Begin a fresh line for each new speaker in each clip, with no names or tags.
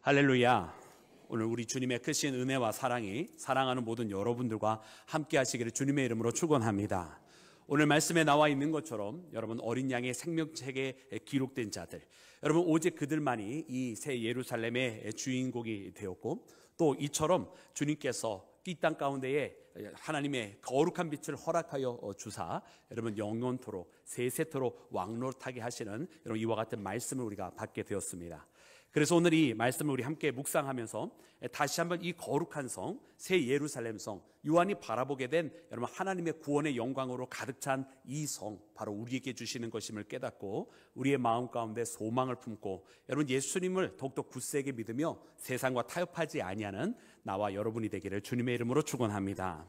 할렐루야. 오늘 우리 주님의 크신 은혜와 사랑이 사랑하는 모든 여러분들과 함께 하시기를 주님의 이름으로 축원합니다. 오늘 말씀에 나와 있는 것처럼 여러분, 어린 양의 생명책에 기록된 자들, 여러분 오직 그들만이 이 새 예루살렘의 주인공이 되었고, 또 이처럼 주님께서 이 땅 가운데에 하나님의 거룩한 빛을 허락하여 주사 여러분 영원토록 세세토록 왕노릇하게 하시는 여러분 이와 같은 말씀을 우리가 받게 되었습니다. 그래서 오늘 이 말씀을 우리 함께 묵상하면서 다시 한번 이 거룩한 성, 새 예루살렘 성, 요한이 바라보게 된 여러분 하나님의 구원의 영광으로 가득 찬 이 성, 바로 우리에게 주시는 것임을 깨닫고 우리의 마음 가운데 소망을 품고 여러분 예수님을 더욱더 굳세게 믿으며 세상과 타협하지 아니하는 나와 여러분이 되기를 주님의 이름으로 축원합니다.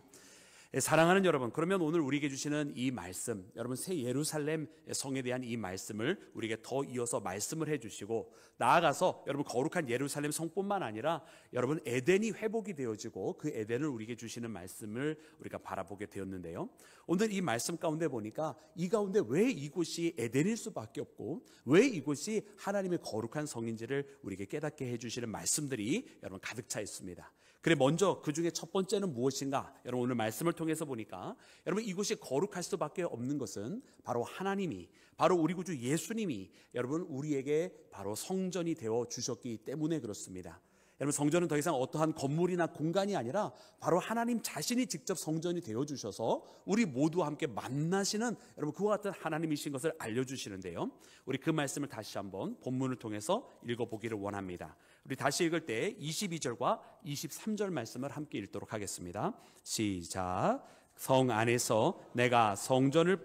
사랑하는 여러분, 그러면 오늘 우리에게 주시는 이 말씀, 여러분 새 예루살렘 성에 대한 이 말씀을 우리에게 더 이어서 말씀을 해주시고, 나아가서 여러분 거룩한 예루살렘 성뿐만 아니라 여러분 에덴이 회복이 되어지고 그 에덴을 우리에게 주시는 말씀을 우리가 바라보게 되었는데요, 오늘 이 말씀 가운데 보니까 이 가운데 왜 이곳이 에덴일 수밖에 없고 왜 이곳이 하나님의 거룩한 성인지를 우리에게 깨닫게 해주시는 말씀들이 여러분 가득 차 있습니다. 그래, 먼저 그 중에 첫 번째는 무엇인가? 여러분 오늘 말씀을 통해서 보니까 여러분 이곳이 거룩할 수밖에 없는 것은 바로 하나님이, 바로 우리 구주 예수님이 여러분 우리에게 바로 성전이 되어 주셨기 때문에 그렇습니다. 여러분 성전은 더 이상 어떠한 건물이나 공간이 아니라 바로 하나님 자신이 직접 성전이 되어 주셔서 우리 모두와 함께 만나시는 여러분 그와 같은 하나님이신 것을 알려주시는데요, 우리 그 말씀을 다시 한번 본문을 통해서 읽어보기를 원합니다. 우리 다시 읽을 때 22절과 23절 말씀을 함께 읽도록 하겠습니다. 시작. 성 안에서 내가 성전을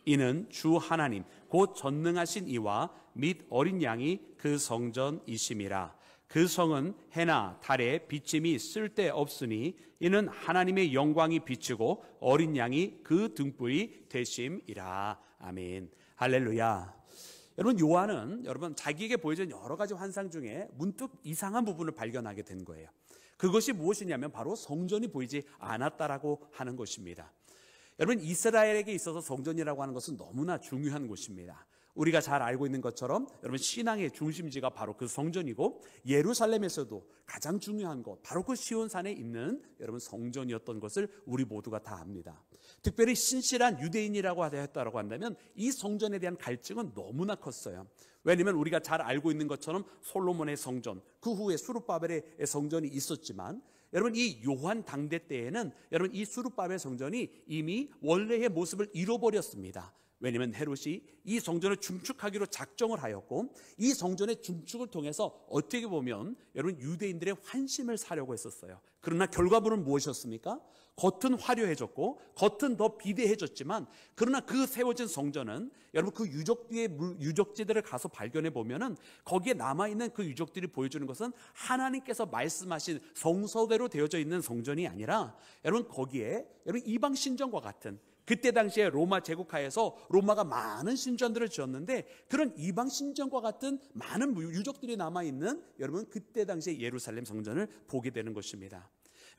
이는 주 하나님 곧 전능하신 이와 및 어린 양이 그 성전이심이라. 그 성은 해나 달의 비침이 쓸데없으니 이는 하나님의 영광이 비치고 어린 양이 그 등불이 되심이라. 아멘. 할렐루야. 여러분 요한은 여러분 자기에게 보여준 여러 가지 환상 중에 문득 이상한 부분을 발견하게 된 거예요. 그것이 무엇이냐면 바로 성전이 보이지 않았다라고 하는 것입니다. 여러분 이스라엘에게 있어서 성전이라고 하는 것은 너무나 중요한 곳입니다. 우리가 잘 알고 있는 것처럼 여러분 신앙의 중심지가 바로 그 성전이고, 예루살렘에서도 가장 중요한 것 바로 그 시온산에 있는 여러분 성전이었던 것을 우리 모두가 다 압니다. 특별히 신실한 유대인이라고 하였다고 한다면 이 성전에 대한 갈증은 너무나 컸어요. 왜냐하면 우리가 잘 알고 있는 것처럼 솔로몬의 성전, 그 후에 수룹바벨의 성전이 있었지만 여러분 이 요한 당대 때에는 여러분 이 수룹바벨 성전이 이미 원래의 모습을 잃어버렸습니다. 왜냐하면 헤롯이 이 성전을 중축하기로 작정을 하였고, 이 성전의 중축을 통해서 어떻게 보면 여러분 유대인들의 환심을 사려고 했었어요. 그러나 결과물은 무엇이었습니까? 겉은 화려해졌고 겉은 더 비대해졌지만, 그러나 그 세워진 성전은 여러분 그 유적지들을 가서 발견해 보면은 거기에 남아있는 그 유적들이 보여주는 것은 하나님께서 말씀하신 성서대로 되어져 있는 성전이 아니라 여러분 거기에 여러분 이방 신전과 같은, 그때 당시에 로마 제국하에서 로마가 많은 신전들을 지었는데 그런 이방 신전과 같은 많은 유적들이 남아있는 여러분 그때 당시에 예루살렘 성전을 보게 되는 것입니다.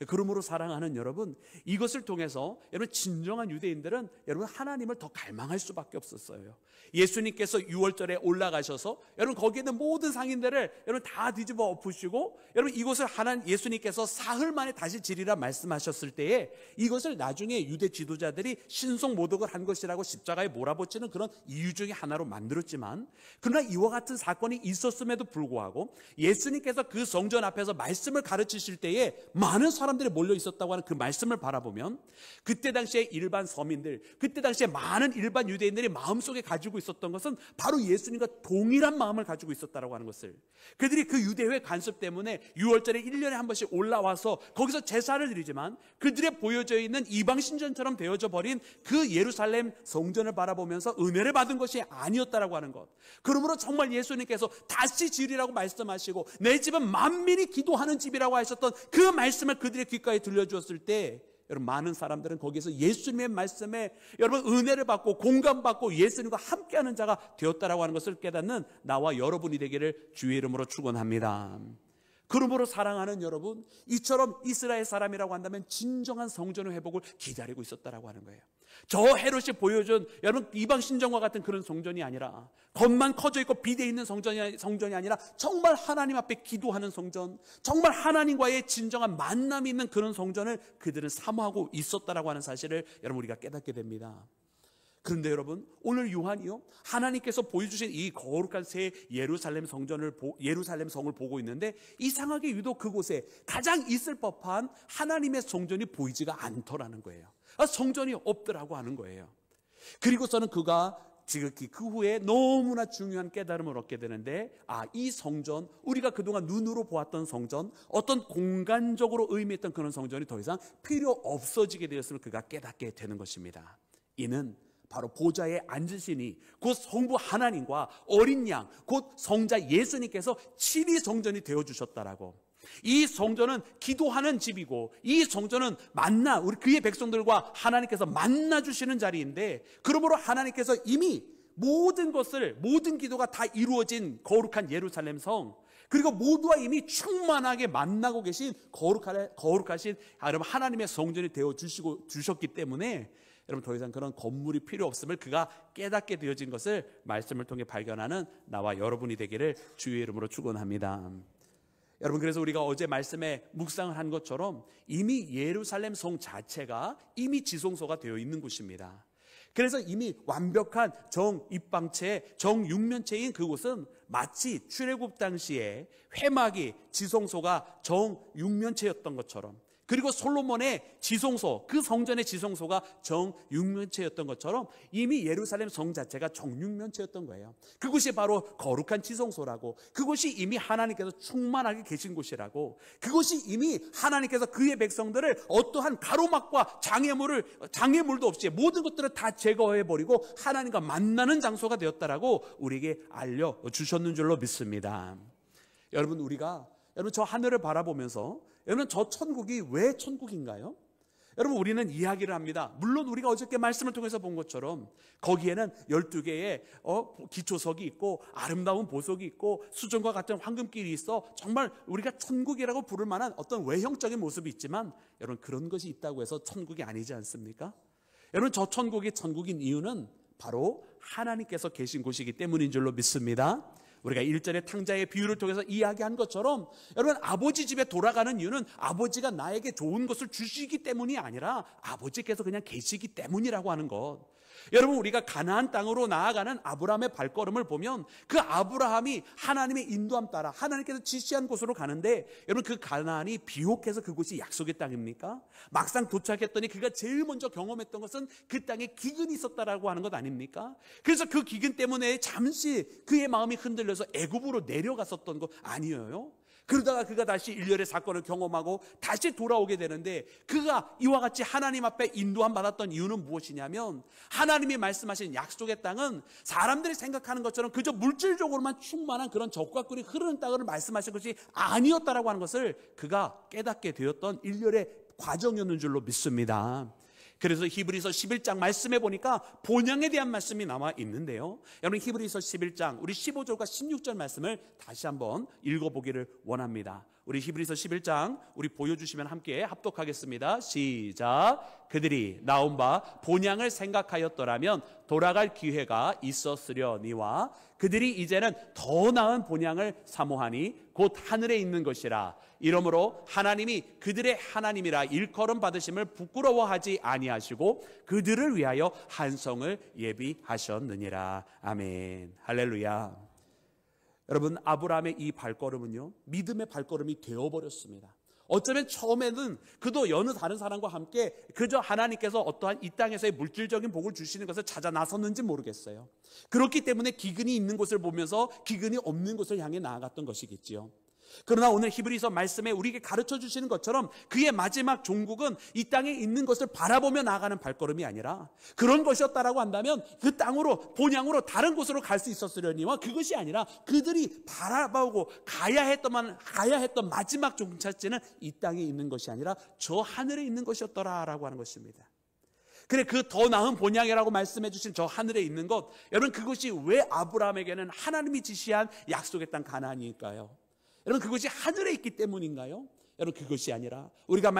그러므로 사랑하는 여러분, 이것을 통해서 여러분 진정한 유대인들은 여러분 하나님을 더 갈망할 수밖에 없었어요. 예수님께서 6월절에 올라가셔서 여러분 거기에 있는 모든 상인들을 여러분 다 뒤집어 엎으시고 여러분 이곳을 예수님께서 사흘 만에 다시 지리라 말씀하셨을 때에 이것을 나중에 유대 지도자들이 신속 모독을 한 것이라고 십자가에 몰아붙이는 그런 이유 중에 하나로 만들었지만, 그러나 이와 같은 사건이 있었음에도 불구하고 예수님께서 그 성전 앞에서 말씀을 가르치실 때에 많은 사람들이 몰려 있었다고 하는 그 말씀을 바라보면 그때 당시에 일반 서민들, 그때 당시에 많은 일반 유대인들이 마음속에 가지고 있었던 것은 바로 예수님과 동일한 마음을 가지고 있었다고 하는 것을, 그들이 그 유대회 간섭 때문에 6월절에 1년에 한 번씩 올라와서 거기서 제사를 드리지만 그들의 보여져 있는 이방 신전처럼 되어져 버린 그 예루살렘 성전을 바라보면서 은혜를 받은 것이 아니었다라고 하는 것. 그러므로 정말 예수님께서 다시 지으리라고 말씀하시고 내 집은 만민이 기도하는 집이라고 하셨던 그 말씀을 그들의 귓가에 들려주었을 때 여러분 많은 사람들은 거기에서 예수님의 말씀에 여러분 은혜를 받고 공감받고 예수님과 함께하는 자가 되었다라고 하는 것을 깨닫는 나와 여러분이 되기를 주의 이름으로 축원합니다. 그러므로 사랑하는 여러분, 이처럼 이스라엘 사람이라고 한다면 진정한 성전의 회복을 기다리고 있었다라고 하는 거예요. 저 헤롯이 보여준 여러분 이방 신전과 같은 그런 성전이 아니라, 겉만 커져 있고 비대 있는 성전이 아니라 정말 하나님 앞에 기도하는 성전, 정말 하나님과의 진정한 만남이 있는 그런 성전을 그들은 사모하고 있었다라고 하는 사실을 여러분 우리가 깨닫게 됩니다. 그런데 여러분, 오늘 요한이요, 하나님께서 보여주신 이 거룩한 새 예루살렘 성을 보고 있는데, 이상하게 유독 그곳에 가장 있을 법한 하나님의 성전이 보이지가 않더라는 거예요. 성전이 없더라고 하는 거예요. 그리고서는 그가 지극히 그 후에 너무나 중요한 깨달음을 얻게 되는데, 이 성전, 우리가 그동안 눈으로 보았던 성전, 어떤 공간적으로 의미했던 그런 성전이 더 이상 필요 없어지게 되었음을 그가 깨닫게 되는 것입니다. 이는 바로 보좌에 앉으시니 곧 성부 하나님과 어린 양, 곧 성자 예수님께서 친히 성전이 되어주셨다라고. 이 성전은 기도하는 집이고, 이 성전은 우리 그의 백성들과 하나님께서 만나주시는 자리인데, 그러므로 하나님께서 이미 모든 기도가 다 이루어진 거룩한 예루살렘 성, 그리고 모두와 이미 충만하게 만나고 계신 거룩하신 하나님의 성전이 되어주셨기 때문에 여러분 더 이상 그런 건물이 필요 없음을 그가 깨닫게 되어진 것을 말씀을 통해 발견하는 나와 여러분이 되기를 주의 이름으로 축원합니다. 여러분, 그래서 우리가 어제 말씀에 묵상을 한 것처럼 이미 예루살렘 성 자체가 이미 지성소가 되어 있는 곳입니다. 그래서 이미 완벽한 정입방체, 정육면체인 그곳은 마치 출애굽 당시에 회막이 지성소가 정육면체였던 것처럼, 그리고 솔로몬의 지성소, 그 성전의 지성소가 정육면체였던 것처럼 이미 예루살렘 성 자체가 정육면체였던 거예요. 그곳이 바로 거룩한 지성소라고, 그곳이 이미 하나님께서 충만하게 계신 곳이라고, 그곳이 이미 하나님께서 그의 백성들을 어떠한 가로막과 장애물도 없이 모든 것들을 다 제거해버리고 하나님과 만나는 장소가 되었다라고 우리에게 알려주셨는 줄로 믿습니다. 여러분, 저 하늘을 바라보면서 여러분, 저 천국이 왜 천국인가요? 여러분, 우리는 이야기를 합니다. 물론 우리가 어저께 말씀을 통해서 본 것처럼 거기에는 12개의 기초석이 있고 아름다운 보석이 있고 수정과 같은 황금길이 있어 정말 우리가 천국이라고 부를 만한 어떤 외형적인 모습이 있지만, 여러분, 그런 것이 있다고 해서 천국이 아니지 않습니까? 여러분, 저 천국이 천국인 이유는 바로 하나님께서 계신 곳이기 때문인 줄로 믿습니다. 우리가 일전에 탕자의 비유를 통해서 이야기한 것처럼 여러분, 아버지 집에 돌아가는 이유는 아버지가 나에게 좋은 것을 주시기 때문이 아니라 아버지께서 그냥 계시기 때문이라고 하는 것. 여러분, 우리가 가나안 땅으로 나아가는 아브라함의 발걸음을 보면 그 아브라함이 하나님의 인도함 따라 하나님께서 지시한 곳으로 가는데, 여러분, 그 가나안이 비옥해서 그곳이 약속의 땅입니까? 막상 도착했더니 그가 제일 먼저 경험했던 것은 그 땅에 기근이 있었다라고 하는 것 아닙니까? 그래서 그 기근 때문에 잠시 그의 마음이 흔들려서 애굽으로 내려갔었던 것 아니에요? 그러다가 그가 다시 일련의 사건을 경험하고 다시 돌아오게 되는데, 그가 이와 같이 하나님 앞에 인도함 받았던 이유는 무엇이냐면, 하나님이 말씀하신 약속의 땅은 사람들이 생각하는 것처럼 그저 물질적으로만 충만한 그런 적과 꿀이 흐르는 땅을 말씀하신 것이 아니었다라고 하는 것을 그가 깨닫게 되었던 일련의 과정이었는 줄로 믿습니다. 그래서 히브리서 11장 말씀해 보니까 본향에 대한 말씀이 나와 있는데요, 여러분, 히브리서 11장 우리 15절과 16절 말씀을 다시 한번 읽어보기를 원합니다. 우리 히브리서 11장 우리 보여주시면 함께 합독하겠습니다. 시작. 그들이 나온 바 본향을 생각하였더라면 돌아갈 기회가 있었으려니와 그들이 이제는 더 나은 본향을 사모하니 곧 하늘에 있는 것이라. 이러므로 하나님이 그들의 하나님이라 일컬음 받으심을 부끄러워하지 아니하시고 그들을 위하여 한 성을 예비하셨느니라. 아멘. 할렐루야. 여러분, 아브라함의 이 발걸음은요, 믿음의 발걸음이 되어버렸습니다. 어쩌면 처음에는 그도 여느 다른 사람과 함께 그저 하나님께서 어떠한 이 땅에서의 물질적인 복을 주시는 것을 찾아 나섰는지 모르겠어요. 그렇기 때문에 기근이 있는 곳을 보면서 기근이 없는 곳을 향해 나아갔던 것이겠지요. 그러나 오늘 히브리서 말씀에 우리에게 가르쳐 주시는 것처럼 그의 마지막 종국은 이 땅에 있는 것을 바라보며 나아가는 발걸음이 아니라, 그런 것이었다라고 한다면 그 땅으로, 본향으로 다른 곳으로 갈 수 있었으려니와 그것이 아니라 그들이 바라보고 가야 했던 마지막 종착지는 이 땅에 있는 것이 아니라 저 하늘에 있는 것이었더라라고 하는 것입니다. 그래, 그 더 나은 본향이라고 말씀해 주신 저 하늘에 있는 것, 여러분, 그것이 왜 아브라함에게는 하나님이 지시한 약속의 땅 가나안일까요? 여러분, 그것이 하늘에 있기 때문인가요? 여러분 그것이 아니라 우리가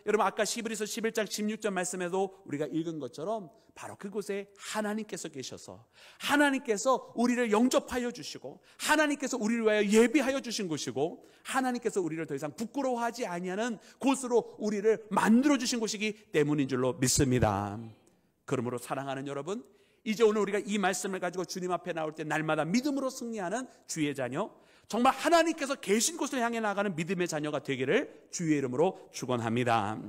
여러분 아까 히브리서 11장 16절 말씀에도 우리가 읽은 것처럼 바로 그곳에 하나님께서 계셔서 하나님께서 우리를 영접하여 주시고 하나님께서 우리를 위하여 예비하여 주신 곳이고 하나님께서 우리를 더 이상 부끄러워하지 아니하는 곳으로 우리를 만들어 주신 곳이기 때문인 줄로 믿습니다. 그러므로 사랑하는 여러분, 이제 오늘 우리가 이 말씀을 가지고 주님 앞에 나올 때 날마다 믿음으로 승리하는 주의 자녀, 정말 하나님께서 계신 곳을 향해 나가는 믿음의 자녀가 되기를 주의 이름으로 축원합니다.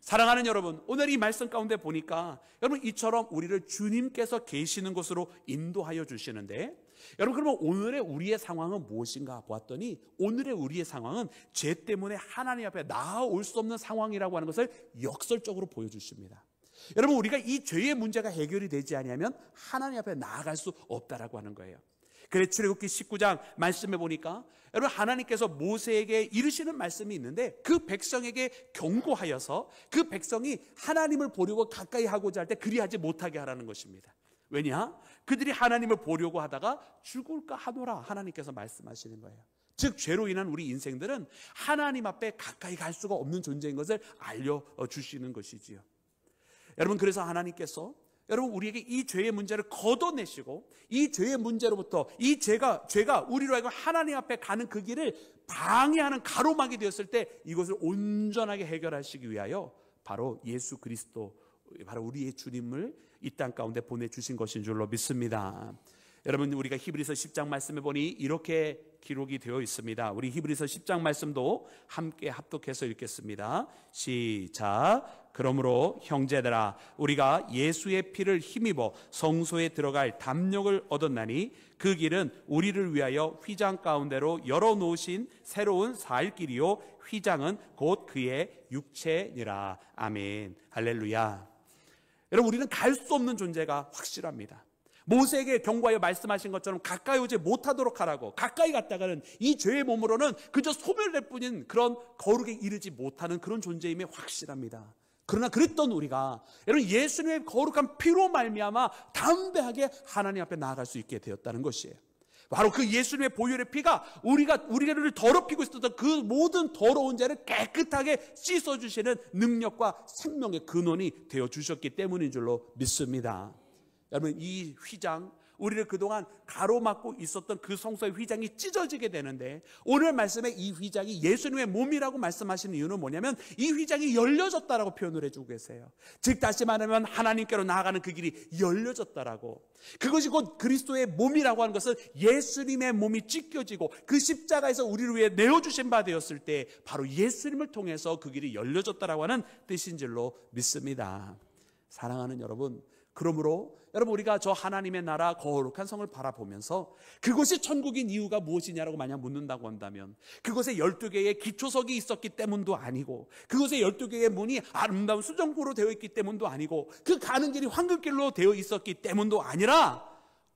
사랑하는 여러분, 오늘 이 말씀 가운데 보니까 여러분 이처럼 우리를 주님께서 계시는 곳으로 인도하여 주시는데, 여러분 그러면 오늘의 우리의 상황은 무엇인가 보았더니 오늘의 우리의 상황은 죄 때문에 하나님 앞에 나아올 수 없는 상황이라고 하는 것을 역설적으로 보여주십니다. 여러분 우리가 이 죄의 문제가 해결이 되지 않으면 하나님 앞에 나아갈 수 없다라고 하는 거예요. 그래서 출애굽기 19장 말씀해 보니까 여러분 하나님께서 모세에게 이르시는 말씀이 있는데 그 백성에게 경고하여서 그 백성이 하나님을 보려고 가까이 하고자 할 때 그리하지 못하게 하라는 것입니다. 왜냐? 그들이 하나님을 보려고 하다가 죽을까 하노라 하나님께서 말씀하시는 거예요. 즉 죄로 인한 우리 인생들은 하나님 앞에 가까이 갈 수가 없는 존재인 것을 알려주시는 것이지요. 여러분 그래서 하나님께서 여러분 우리에게 이 죄의 문제를 걷어내시고 이 죄의 문제로부터 이 죄가 우리로 하여금 하나님 앞에 가는 그 길을 방해하는 가로막이 되었을 때 이것을 온전하게 해결하시기 위하여 바로 예수 그리스도, 바로 우리의 주님을 이 땅 가운데 보내주신 것인 줄로 믿습니다. 여러분 우리가 히브리서 10장 말씀해 보니 이렇게 기록이 되어 있습니다. 우리 히브리서 10장 말씀도 함께 합독해서 읽겠습니다. 시작. 그러므로 형제들아 우리가 예수의 피를 힘입어 성소에 들어갈 담력을 얻었나니 그 길은 우리를 위하여 휘장 가운데로 열어놓으신 새로운 살 길이요 휘장은 곧 그의 육체니라. 아멘. 할렐루야. 여러분 우리는 갈 수 없는 존재가 확실합니다. 모세에게 경고하여 말씀하신 것처럼 가까이 오지 못하도록 하라고, 가까이 갔다가는 이 죄의 몸으로는 그저 소멸될 뿐인 그런 거룩에 이르지 못하는 그런 존재임에 확실합니다. 그러나 그랬던 우리가 여러분 예수님의 거룩한 피로 말미암아 담대하게 하나님 앞에 나아갈 수 있게 되었다는 것이에요. 바로 그 예수님의 보혈의 피가 우리를 더럽히고 있었던 그 모든 더러운 죄를 깨끗하게 씻어주시는 능력과 생명의 근원이 되어주셨기 때문인 줄로 믿습니다. 여러분 이 휘장, 우리를 그동안 가로막고 있었던 그 성소의 휘장이 찢어지게 되는데 오늘 말씀에 이 휘장이 예수님의 몸이라고 말씀하시는 이유는 뭐냐면 이 휘장이 열려졌다라고 표현을 해주고 계세요. 즉 다시 말하면 하나님께로 나아가는 그 길이 열려졌다라고. 그것이 곧 그리스도의 몸이라고 하는 것은 예수님의 몸이 찢겨지고 그 십자가에서 우리를 위해 내어주신 바 되었을 때 바로 예수님을 통해서 그 길이 열려졌다라고 하는 뜻인 줄로 믿습니다. 사랑하는 여러분, 그러므로 여러분 우리가 저 하나님의 나라 거룩한 성을 바라보면서 그곳이 천국인 이유가 무엇이냐라고 만약 묻는다고 한다면 그곳에 12개의 기초석이 있었기 때문도 아니고 그곳에 12개의 문이 아름다운 수정구로 되어 있기 때문도 아니고 그 가는 길이 황금길로 되어 있었기 때문도 아니라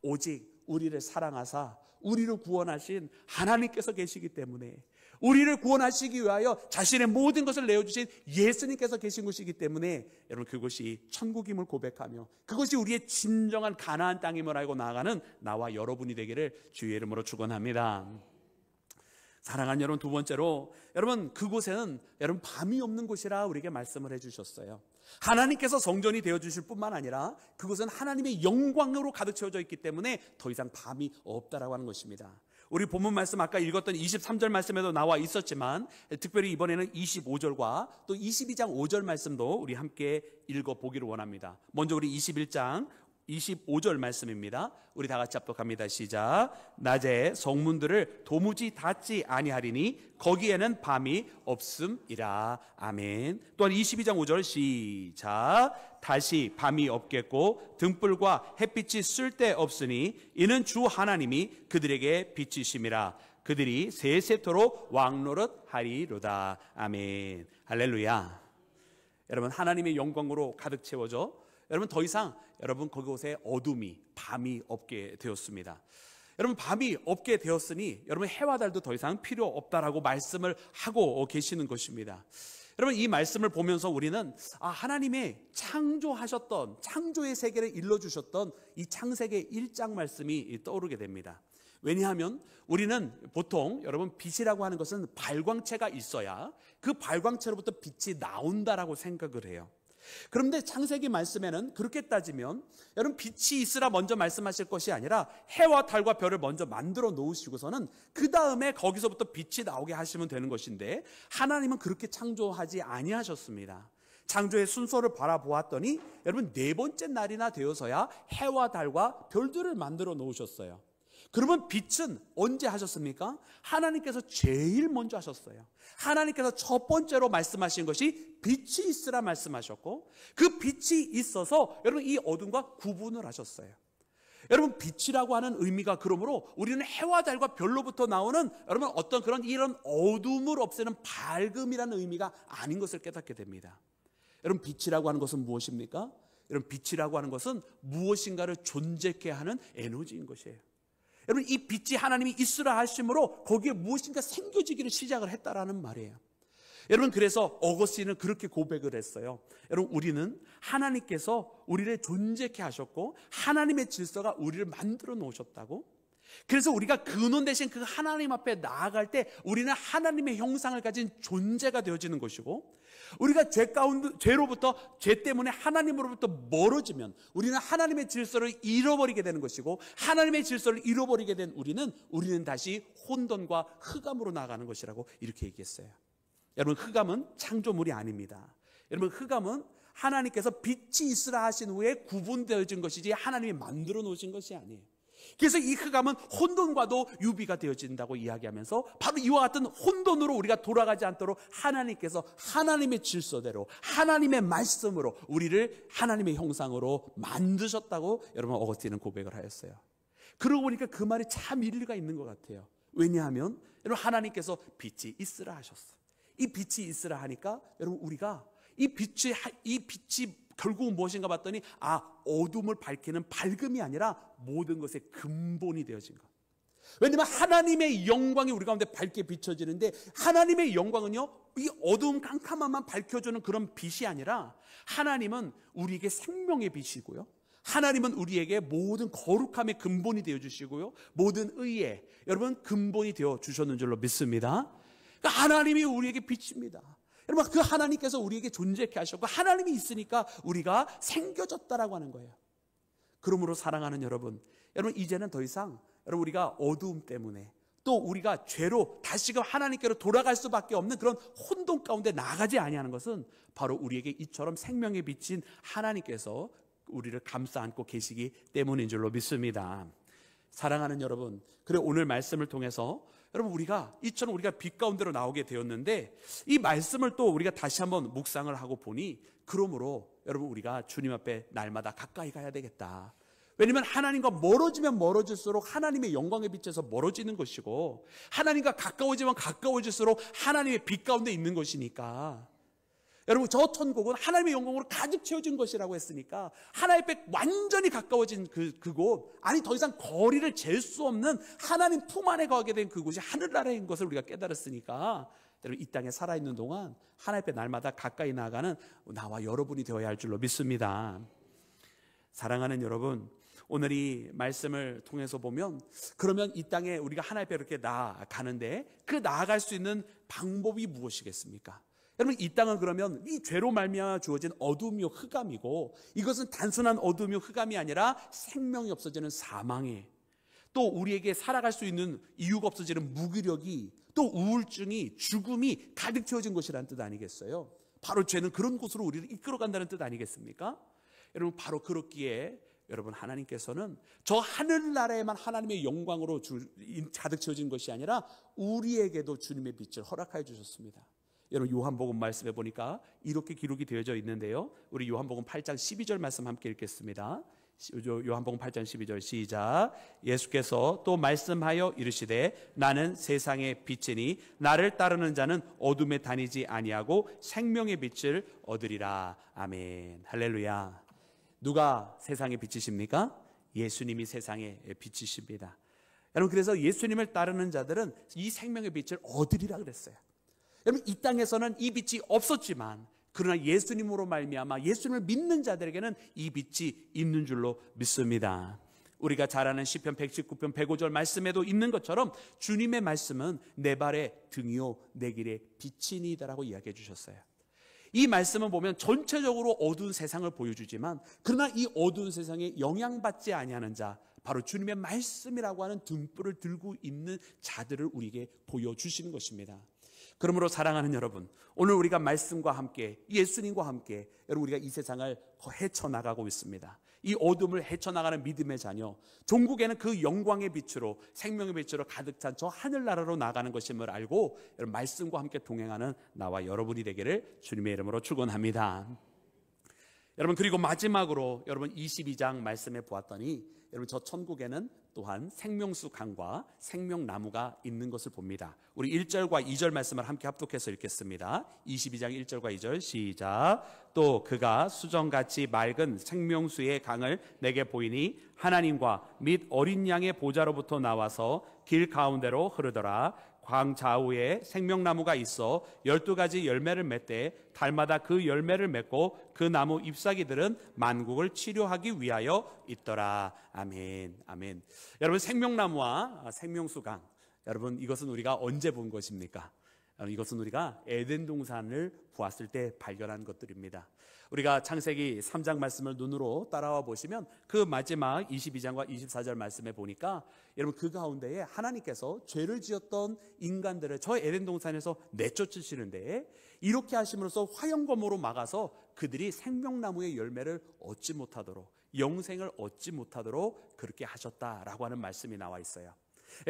오직 우리를 사랑하사 우리를 구원하신 하나님께서 계시기 때문에, 우리를 구원하시기 위하여 자신의 모든 것을 내어주신 예수님께서 계신 곳이기 때문에 여러분 그것이 천국임을 고백하며 그것이 우리의 진정한 가나안 땅임을 알고 나아가는 나와 여러분이 되기를 주의 이름으로 축원합니다. 사랑하는 여러분, 두 번째로 여러분 그곳에는 여러분 밤이 없는 곳이라 우리에게 말씀을 해주셨어요. 하나님께서 성전이 되어주실 뿐만 아니라 그곳은 하나님의 영광으로 가득 채워져 있기 때문에 더 이상 밤이 없다라고 하는 것입니다. 우리 본문 말씀 아까 읽었던 23절 말씀에도 나와 있었지만 특별히 이번에는 25절과 또 22장 5절 말씀도 우리 함께 읽어보기를 원합니다. 먼저 우리 21장 25절 말씀입니다. 우리 다 같이 합독합니다. 시작. 낮에 성문들을 도무지 닫지 아니하리니 거기에는 밤이 없음이라. 아멘. 또한 22장 5절 시작. 다시 밤이 없겠고 등불과 햇빛이 쓸데없으니 이는 주 하나님이 그들에게 빛이심이라. 그들이 세세토록 왕노릇하리로다. 아멘. 할렐루야. 여러분 하나님의 영광으로 가득 채워져 여러분 더 이상 여러분 그곳에 어둠이 밤이 없게 되었습니다. 여러분 밤이 없게 되었으니 여러분 해와 달도 더 이상 필요 없다라고 말씀을 하고 계시는 것입니다. 여러분 이 말씀을 보면서 우리는 하나님의 창조하셨던 창조의 세계를 일러주셨던 이 창세기 1장 말씀이 떠오르게 됩니다. 왜냐하면 우리는 보통 여러분 빛이라고 하는 것은 발광체가 있어야 그 발광체로부터 빛이 나온다라고 생각을 해요. 그런데 창세기 말씀에는 그렇게 따지면 여러분 빛이 있으라 먼저 말씀하실 것이 아니라 해와 달과 별을 먼저 만들어 놓으시고서는 그 다음에 거기서부터 빛이 나오게 하시면 되는 것인데 하나님은 그렇게 창조하지 아니하셨습니다. 창조의 순서를 바라보았더니 여러분 네 번째 날이나 되어서야 해와 달과 별들을 만들어 놓으셨어요. 그러면 빛은 언제 하셨습니까? 하나님께서 제일 먼저 하셨어요. 하나님께서 첫 번째로 말씀하신 것이 빛이 있으라 말씀하셨고 그 빛이 있어서 여러분 이 어둠과 구분을 하셨어요. 여러분 빛이라고 하는 의미가 그러므로 우리는 해와 달과 별로부터 나오는 여러분 어떤 그런 이런 어둠을 없애는 밝음이라는 의미가 아닌 것을 깨닫게 됩니다. 여러분 빛이라고 하는 것은 무엇입니까? 여러분 빛이라고 하는 것은 무엇인가를 존재케 하는 에너지인 것이에요. 여러분 이 빛이 하나님이 있으라 하심으로 거기에 무엇인가 생겨지기를 시작을 했다라는 말이에요. 여러분 그래서 어거스틴은 그렇게 고백을 했어요. 여러분 우리는 하나님께서 우리를 존재케 하셨고 하나님의 질서가 우리를 만들어 놓으셨다고. 그래서 우리가 근원 대신 그 하나님 앞에 나아갈 때 우리는 하나님의 형상을 가진 존재가 되어지는 것이고 우리가 죄로부터 죄 때문에 하나님으로부터 멀어지면 우리는 하나님의 질서를 잃어버리게 되는 것이고 하나님의 질서를 잃어버리게 된 우리는 다시 혼돈과 흑암으로 나아가는 것이라고 이렇게 얘기했어요. 여러분 흑암은 창조물이 아닙니다. 여러분 흑암은 하나님께서 빛이 있으라 하신 후에 구분되어진 것이지 하나님이 만들어 놓으신 것이 아니에요. 그래서 이 흑암은 혼돈과도 유비가 되어진다고 이야기하면서 바로 이와 같은 혼돈으로 우리가 돌아가지 않도록 하나님께서 하나님의 질서대로 하나님의 말씀으로 우리를 하나님의 형상으로 만드셨다고 여러분 어거스틴은 고백을 하였어요. 그러고 보니까 그 말이 참 일리가 있는 것 같아요. 왜냐하면 여러분 하나님께서 빛이 있으라 하셨어요. 이 빛이 있으라 하니까 여러분 우리가 이 빛이 결국은 무엇인가 봤더니 어둠을 밝히는 밝음이 아니라 모든 것의 근본이 되어진 것. 왜냐하면 하나님의 영광이 우리 가운데 밝게 비춰지는데 하나님의 영광은요 이 어두운 캄캄함만 밝혀주는 그런 빛이 아니라 하나님은 우리에게 생명의 빛이고요, 하나님은 우리에게 모든 거룩함의 근본이 되어주시고요, 모든 의의 여러분 근본이 되어주셨는 줄로 믿습니다. 그러니까 하나님이 우리에게 빛입니다. 여러분 그 하나님께서 우리에게 존재케 하셨고 하나님이 있으니까 우리가 생겨졌다라고 하는 거예요. 그러므로 사랑하는 여러분 이제는 더 이상 여러분 우리가 어두움 때문에 또 우리가 죄로 다시금 하나님께로 돌아갈 수밖에 없는 그런 혼돈 가운데 나가지 아니하는 것은 바로 우리에게 이처럼 생명의 빛인 하나님께서 우리를 감싸 안고 계시기 때문인 줄로 믿습니다. 사랑하는 여러분, 그래 오늘 말씀을 통해서 여러분 이처럼 우리가 빛 가운데로 나오게 되었는데 이 말씀을 또 우리가 다시 한번 묵상을 하고 보니 그러므로 여러분 우리가 주님 앞에 날마다 가까이 가야 되겠다. 왜냐하면 하나님과 멀어지면 멀어질수록 하나님의 영광의 빛에서 멀어지는 것이고 하나님과 가까워지면 가까워질수록 하나님의 빛 가운데 있는 것이니까 여러분 저 천국은 하나님의 영광으로 가득 채워진 것이라고 했으니까 하나님 앞에 완전히 가까워진 그곳, 아니 더 이상 거리를 잴 수 없는 하나님 품 안에 거하게 된 그곳이 하늘나라인 것을 우리가 깨달았으니까 여러분 이 땅에 살아있는 동안 하나님 앞에 날마다 가까이 나아가는 나와 여러분이 되어야 할 줄로 믿습니다. 사랑하는 여러분, 오늘 이 말씀을 통해서 보면 그러면 이 땅에 우리가 하나님 앞에 이렇게 나아가는데 그 나아갈 수 있는 방법이 무엇이겠습니까? 여러분 이 땅은 그러면 이 죄로 말미암아 주어진 어둠이요 흑암이고 이것은 단순한 어둠이요 흑암이 아니라 생명이 없어지는 사망이, 또 우리에게 살아갈 수 있는 이유가 없어지는 무기력이, 또 우울증이, 죽음이 가득 채워진 것이라는 뜻 아니겠어요? 바로 죄는 그런 곳으로 우리를 이끌어간다는 뜻 아니겠습니까? 여러분 바로 그렇기에 여러분 하나님께서는 저 하늘나라에만 하나님의 영광으로 가득 채워진 것이 아니라 우리에게도 주님의 빛을 허락하여 주셨습니다. 여러분 요한복음 말씀해 보니까 이렇게 기록이 되어져 있는데요, 우리 요한복음 8장 12절 말씀 함께 읽겠습니다. 요한복음 8장 12절 시작. 예수께서 또 말씀하여 이르시되 나는 세상의 빛이니 나를 따르는 자는 어둠에 다니지 아니하고 생명의 빛을 얻으리라. 아멘. 할렐루야. 누가 세상의 빛이십니까? 예수님이 세상의 빛이십니다. 여러분 그래서 예수님을 따르는 자들은 이 생명의 빛을 얻으리라 그랬어요. 여러분 이 땅에서는 이 빛이 없었지만 그러나 예수님으로 말미암아 예수님을 믿는 자들에게는 이 빛이 있는 줄로 믿습니다. 우리가 잘 아는 시편 119편 105절 말씀에도 있는 것처럼 주님의 말씀은 내 발의 등이요 내 길의 빛이니이다라고 이야기해 주셨어요. 이 말씀은 보면 전체적으로 어두운 세상을 보여주지만 그러나 이 어두운 세상에 영향받지 아니하는 자, 바로 주님의 말씀이라고 하는 등불을 들고 있는 자들을 우리에게 보여주시는 것입니다. 그러므로 사랑하는 여러분, 오늘 우리가 말씀과 함께 예수님과 함께 여러분 우리가 이 세상을 헤쳐나가고 있습니다. 이 어둠을 헤쳐나가는 믿음의 자녀, 종국에는 그 영광의 빛으로 생명의 빛으로 가득 찬 저 하늘나라로 나가는 것임을 알고 여러분 말씀과 함께 동행하는 나와 여러분이 되기를 주님의 이름으로 축원합니다. 여러분, 그리고 마지막으로 여러분 22장 말씀에 보았더니 여러분 저 천국에는 또한 생명수 강과 생명나무가 있는 것을 봅니다. 우리 1절과 2절 말씀을 함께 합독해서 읽겠습니다. 22장 1절과 2절 시작. 또 그가 수정같이 맑은 생명수의 강을 내게 보이니 하나님과 및 어린 양의 보좌로부터 나와서 길 가운데로 흐르더라. 광 좌우에 생명나무가 있어 12가지 열매를 맺되 달마다 그 열매를 맺고 그 나무 잎사귀들은 만국을 치료하기 위하여 있더라. 아멘. 아멘. 여러분, 생명나무와 생명수강, 여러분 이것은 우리가 언제 본 것입니까? 이것은 우리가 에덴 동산을 보았을 때 발견한 것들입니다. 우리가 창세기 3장 말씀을 눈으로 따라와 보시면 그 마지막 22장과 24절 말씀에 보니까 여러분 그 가운데에 하나님께서 죄를 지었던 인간들을 저 에덴 동산에서 내쫓으시는데 이렇게 하심으로써 화영검으로 막아서 그들이 생명나무의 열매를 얻지 못하도록, 영생을 얻지 못하도록 그렇게 하셨다라고 하는 말씀이 나와 있어요.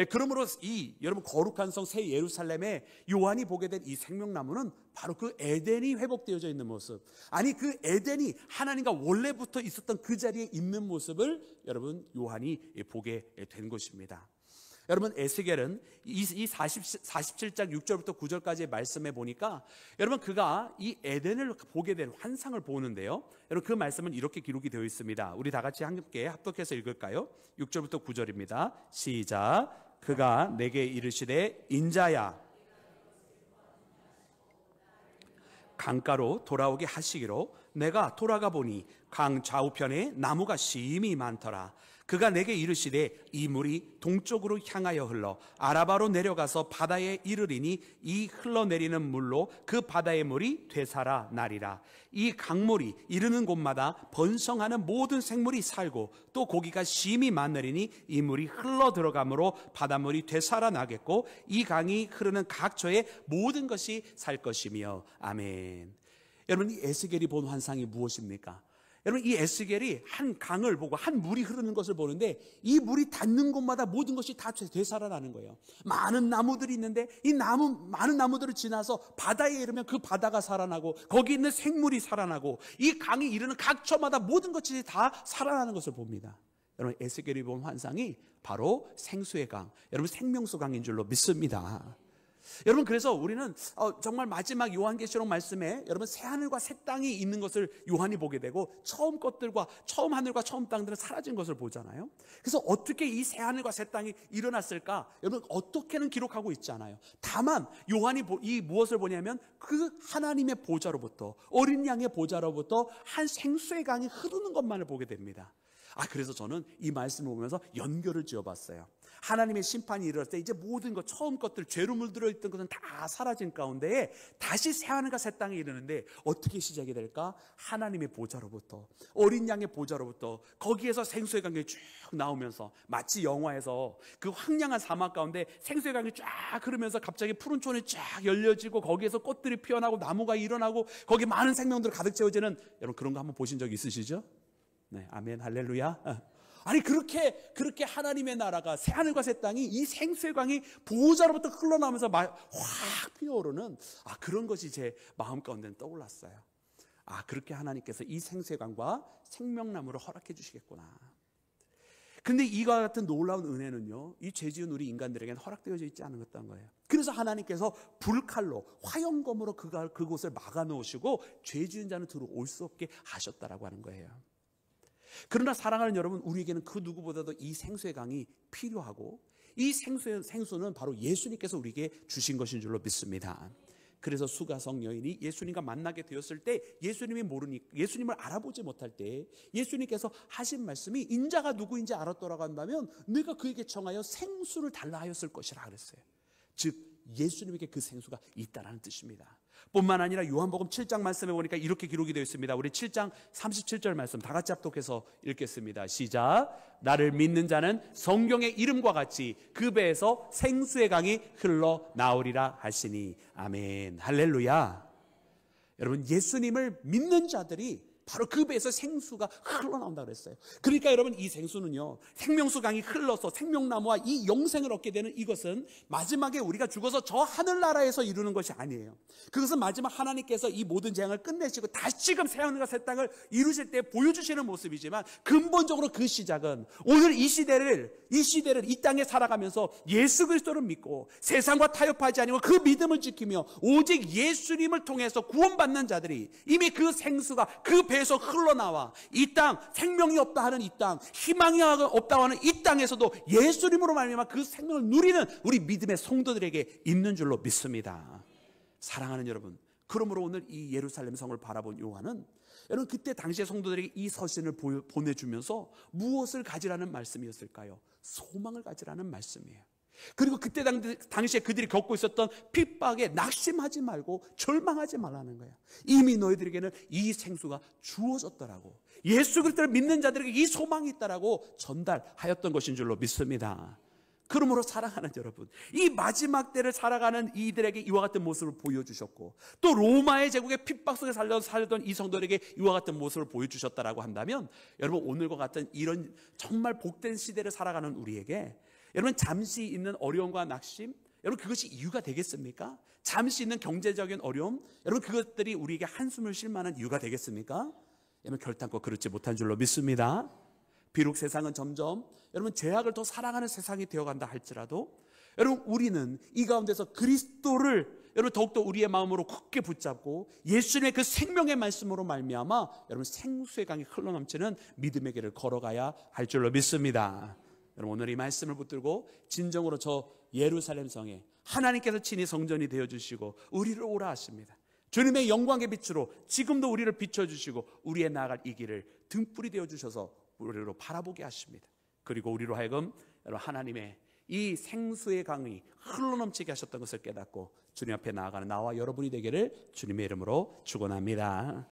그러므로 이 여러분 거룩한 성 새 예루살렘에 요한이 보게 된 이 생명나무는 바로 그 에덴이 회복되어져 있는 모습, 아니 그 에덴이 하나님과 원래부터 있었던 그 자리에 있는 모습을 여러분 요한이 보게 된 것입니다. 여러분 에스겔은 이 47장 6절부터 9절까지의 말씀에 보니까 여러분 그가 이 에덴을 보게 된 환상을 보는데요, 여러분 그 말씀은 이렇게 기록이 되어 있습니다. 우리 다 같이 함께 합독해서 읽을까요? 6절부터 9절입니다. 시작. 그가 내게 이르시되 인자야 강가로 돌아오게 하시기로 내가 돌아가 보니 강 좌우편에 나무가 심히 많더라. 그가 내게 이르시되 이 물이 동쪽으로 향하여 흘러 아라바로 내려가서 바다에 이르리니 이 흘러내리는 물로 그 바다의 물이 되살아 나리라. 이 강물이 이르는 곳마다 번성하는 모든 생물이 살고 또 고기가 심히 많으리니 이 물이 흘러 들어가므로 바닷물이 되살아 나겠고 이 강이 흐르는 각처에 모든 것이 살 것이며. 아멘. 여러분 이 에스겔이 본 환상이 무엇입니까? 여러분 이 에스겔이 한 강을 보고 한 물이 흐르는 것을 보는데 이 물이 닿는 곳마다 모든 것이 다 되살아나는 거예요. 많은 나무들이 있는데 이 많은 나무들을 지나서 바다에 이르면 그 바다가 살아나고 거기 있는 생물이 살아나고 이 강이 이르는 각처마다 모든 것이 다 살아나는 것을 봅니다. 여러분 에스겔이 본 환상이 바로 생수의 강, 여러분 생명수 강인 줄로 믿습니다. 여러분 그래서 우리는 정말 마지막 요한계시록 말씀에 여러분 새하늘과 새 땅이 있는 것을 요한이 보게 되고 처음 것들과 처음 하늘과 처음 땅들은 사라진 것을 보잖아요. 그래서 어떻게 이 새하늘과 새 땅이 일어났을까? 여러분 어떻게는 기록하고 있지 않아요. 다만 요한이 이 무엇을 보냐면 그 하나님의 보좌로부터, 어린 양의 보좌로부터 한 생수의 강이 흐르는 것만을 보게 됩니다. 그래서 저는 이 말씀을 보면서 연결을 지어봤어요. 하나님의 심판이 이르렀을 때 이제 모든 것, 처음 것들, 죄로 물들어 있던 것은 다 사라진 가운데에 다시 새하늘과 새 땅에 이르는데 어떻게 시작이 될까? 하나님의 보좌로부터, 어린 양의 보좌로부터 거기에서 생수의 강이 쭉 나오면서 마치 영화에서 그 황량한 사막 가운데 생수의 강이 쫙 흐르면서 갑자기 푸른 촌이 쫙 열려지고 거기에서 꽃들이 피어나고 나무가 일어나고 거기 많은 생명들이 가득 채워지는, 여러분 그런 거 한번 보신 적 있으시죠? 네, 아멘, 할렐루야. 아니 그렇게 하나님의 나라가 새하늘과 새 땅이 이 생수의 강이 보좌로부터 흘러나오면서 확 피어오르는 그런 것이 제 마음 가운데는 떠올랐어요. 그렇게 하나님께서 이 생수의 강과 생명나무를 허락해 주시겠구나. 근데 이와 같은 놀라운 은혜는요, 이 죄지은 우리 인간들에게는 허락되어져 있지 않았던 거예요. 그래서 하나님께서 불칼로 화영검으로 그곳을 막아 놓으시고 죄지은 자는 들어올 수 없게 하셨다라고 하는 거예요. 그러나 사랑하는 여러분, 우리에게는 그 누구보다도 이 생수의 강이 필요하고 이 생수는 바로 예수님께서 우리에게 주신 것인 줄로 믿습니다. 그래서 수가성 여인이 예수님과 만나게 되었을 때 예수님을 알아보지 못할 때 예수님께서 하신 말씀이 인자가 누구인지 알았더라고 한다면 네가 그에게 청하여 생수를 달라 하였을 것이라 그랬어요. 즉 예수님에게 그 생수가 있다라는 뜻입니다. 뿐만 아니라 요한복음 7장 말씀에 보니까 이렇게 기록이 되어 있습니다. 우리 7장 37절 말씀 다 같이 합독해서 읽겠습니다. 시작. 나를 믿는 자는 성경의 이름과 같이 그 배에서 생수의 강이 흘러나오리라 하시니. 아멘. 할렐루야. 여러분, 예수님을 믿는 자들이 바로 그 배에서 생수가 흘러나온다고 그랬어요. 그러니까 여러분, 이 생수는요, 생명수 강이 흘러서 생명나무와 이 영생을 얻게 되는 이것은 마지막에 우리가 죽어서 저 하늘나라에서 이루는 것이 아니에요. 그것은 마지막 하나님께서 이 모든 재앙을 끝내시고 다시금 새하늘과 새 땅을 이루실 때 보여주시는 모습이지만, 근본적으로 그 시작은 오늘 이 시대를 이 땅에 살아가면서 예수 그리스도를 믿고 세상과 타협하지 아니고 그 믿음을 지키며 오직 예수님을 통해서 구원받는 자들이 이미 그 생수가 그 배에서 흘러나와 이 땅, 생명이 없다 하는 이 땅, 희망이 없다고 하는 이 땅에서도 예수님으로 말미암아 그 생명을 누리는 우리 믿음의 성도들에게 있는 줄로 믿습니다. 사랑하는 여러분, 그러므로 오늘 이 예루살렘 성을 바라본 요한은, 여러분, 그때 당시의 성도들에게 이 서신을 보내주면서 무엇을 가지라는 말씀이었을까요? 소망을 가지라는 말씀이에요. 그리고 그때 당시에 그들이 겪고 있었던 핍박에 낙심하지 말고 절망하지 말라는 거예요. 이미 너희들에게는 이 생수가 주어졌더라고, 예수 그리스도를 믿는 자들에게 이 소망이 있다라고 전달하였던 것인 줄로 믿습니다. 그러므로 사랑하는 여러분, 이 마지막 때를 살아가는 이들에게 이와 같은 모습을 보여주셨고, 또 로마의 제국의 핍박 속에 살던 이 성도들에게 이와 같은 모습을 보여주셨다라고 한다면, 여러분, 오늘과 같은 이런 정말 복된 시대를 살아가는 우리에게 여러분, 잠시 있는 어려움과 낙심, 여러분, 그것이 이유가 되겠습니까? 잠시 있는 경제적인 어려움, 여러분, 그것들이 우리에게 한숨을 쉴 만한 이유가 되겠습니까? 여러분, 결단코 그렇지 못한 줄로 믿습니다. 비록 세상은 점점 여러분 죄악을 더 사랑하는 세상이 되어간다 할지라도, 여러분, 우리는 이 가운데서 그리스도를 여러분 더욱더 우리의 마음으로 굳게 붙잡고 예수님의 그 생명의 말씀으로 말미암아 여러분 생수의 강이 흘러넘치는 믿음의 길을 걸어가야 할 줄로 믿습니다. 여러분, 오늘 이 말씀을 붙들고 진정으로 저 예루살렘 성에 하나님께서 친히 성전이 되어주시고 우리를 오라 하십니다. 주님의 영광의 빛으로 지금도 우리를 비춰주시고 우리의 나아갈 이 길을 등불이 되어주셔서 우리로 바라보게 하십니다. 그리고 우리로 하여금 여러분 하나님의 이 생수의 강이 흘러넘치게 하셨던 것을 깨닫고 주님 앞에 나아가는 나와 여러분이 되기를 주님의 이름으로 축원합니다.